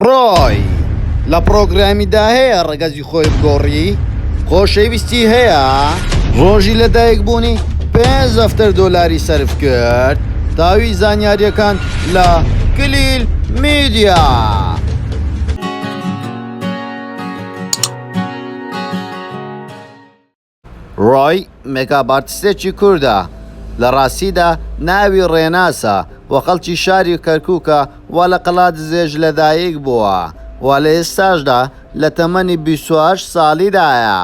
ڕۆی لە پرۆگرامیدا هەیە ڕەگەزی خۆی بگۆڕی خۆشەویستی هەیە ڕۆژی لەدایک بوونی $5,000 سەرف کرد تاوی زانیاریەکان لە کلیل میدیا. ڕۆی مێکاپ ئارتیستێکی کوردە لە ڕاستیدا ناوی ڕێناسە و خەڵکی شاری کەرکووکە و لە قەڵات زێژ لەدایک بووە و لە ئێستاشدا لە تەمەنی 28 ساڵیدایە.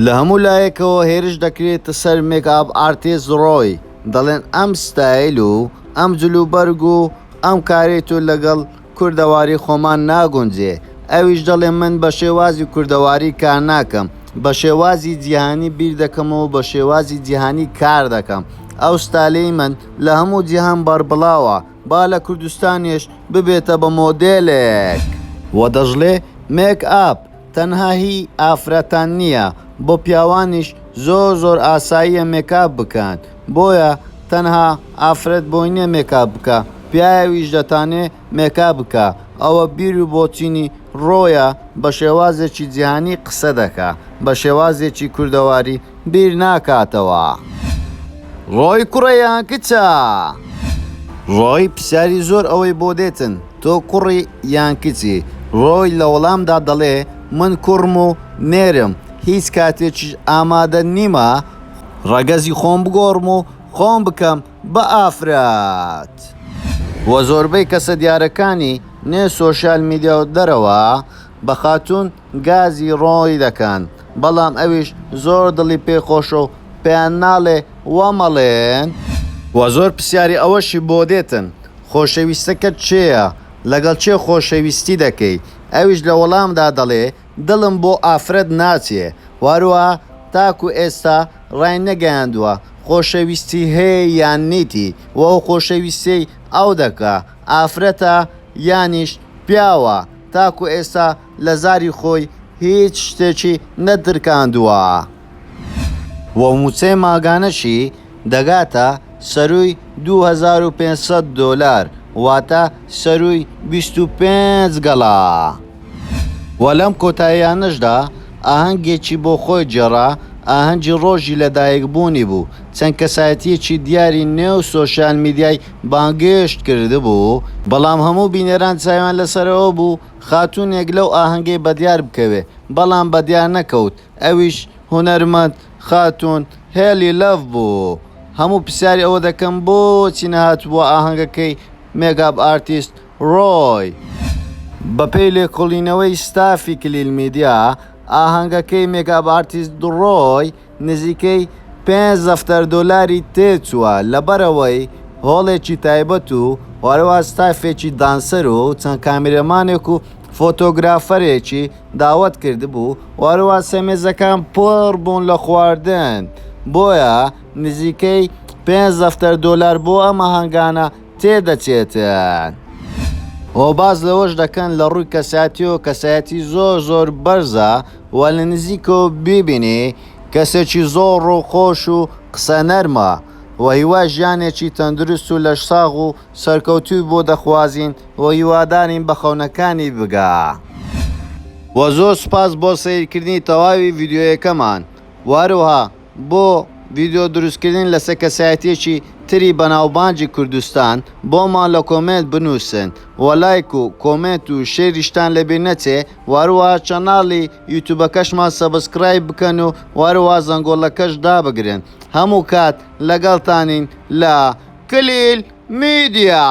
لە هەموو لایەکەوە هێرش دەکرێتە سەر مێکاپ ئارتیست ڕۆی، دەڵێن ئەم ستایل و ئەم جلوبەرگ و ئەم کارێت و لەگەڵ کوردەواری خۆمان ناگونجێ. ئەویش دەڵێ من بە شێوازی کوردەواری کار ناکەم، بە شێوازی جیهانی بیر دەکەمەوە، بە شێوازی جیهانی کار دەکەم. ئەو ستالەی من لە هەموو جیهان بەربڵاوە، با لە کوردستانیش ببێتە بە مۆدێلێک. وە دەژڵێ مێک ئاپ تەنها هی ئافرەتان نییە، بۆ پیاوانیش زۆر ئاساییە مێکاپ بکەن، بۆیە تەنها ئافرەت بۆی نییە مێکاپ بکە، پیاویش دەتانێ مێکاپ بکە. ئەوە بیر و بۆچینی ڕۆیە بە شێوازێکی جیهانی قسە دەکا، بە شێوازێکی کوردەواری بیر ناکاتەوە. ڕۆی کوڕەیان کچە؟ ڕۆی پرسیاری زۆر ئەوەی بۆ دێتن تۆ کوڕی یان کچی؟ ڕۆی لە وەڵامدا دەڵێ من کوڕم و نێرم، هیچ کاتێکیش ئامادە نیمە ڕەگەزی خۆم بگۆڕم و خۆم بکەم بە ئافرەت. وە زۆربەی کەسە دیارەکانی نێ سۆشیال میدیا و دەرەوە بە خاتوون گازی ڕۆی دەکەن، بەڵام ئەویش زۆر دڵی پێخۆشە و پێیان ناڵێ وەمەڵێن. وە زۆر پرسیاری ئەوەشی بۆ دێتن خۆشەویستەکەت چێیە؟ لەگەڵ چێ خۆشەویستی دەکەی؟ ئەویش لە وەڵامدا دەڵێ دڵم بۆ ئافرەت ناچێ، وارووە تاکو ئێستا ڕای نەگەیاندووە خۆشەویستی هەیە یان نیتی، و ئەو خۆشەویستەی ئەو دەکا ئافرەتە یانیش پیاوە، تاکو ئێستا لە زاری خۆی هیچ شتێکی نەدرکاندووە. وە موچەی ماگانەشی دەگاتە سەرووی $2,500 واتە سەرووی 25 گەڵا. وە لەم کۆتاییانەشدا ئاهەنگێکی بۆ خۆی جێڕا، ئاهەنگی ڕۆژی لەدایکبوونی بوو. چەند کەسایەتیەکی دیاری نێو سۆشیال میدیای بانگێشت کردبوو، بەڵام هەموو بینەران چاویان لەسەرەوە بوو خاتوونێک لەو ئاهەنگەی بەدیار بکەوێ، بەڵام بەدیار نەکەوت. ئەویش هونەرمەند خاتوون هێلی لەف بوو. هەموو پرسیاری ئەوە دەکەم بۆچی نەهاتبووە ئاهەنگەکەی مێکاپ ئارتیست ڕۆی؟ بەپێی لێکۆڵینەوەی ستافی کلیل میدیا ئاهەنگەکەی مێکاپ ئارتیست ڕۆی نزیکەی $5,000 تێچووە، لەبەرەوەی هۆڵێکی تایبەت و وەروە ستافێکی دانسەر و چەند کامێرەمانێک و فۆتۆگرافەرێکی داوەت کردبوو، وەروە سەمێزەکان پڕ بوون لە خواردن، بۆیە نزیکەی $5,000 بۆ ئەم ئاهەنگانە تێدەچێتن. ئەو باز لەوەش دەکەن لە ڕووی کەسایەتی و کەسایەتی زۆر بەرزە و لە نزیکەوە ببینی کەسێکی زۆر ڕووخۆش و قسە نەرمە و هیوا ژیانێکی تەندروست و لەش ساغ و سەرکەوتووی بۆ دەخوازین و هیوادارین بە خەونەکانی بگا. وە زۆر سوپاس بۆ سەیرکردنی تەواوی ڤیدیۆیەکەمان، واروها بۆ ڤیدیۆ دروستکردن لەسەر کەسایەتیەکی تری بەناوبانجی کوردستان بۆمان لە کۆمنت بنووسن و لایک و کۆمنت و شێریشتان لەبێ نەچێ، واروها چەناڵی یوتیوبەکەشمان سەبسکرایب بکەن و واروها زەنگۆڵەکەش دابگرن. هەموو کات لەگەڵتانین لە کلیل میدیا.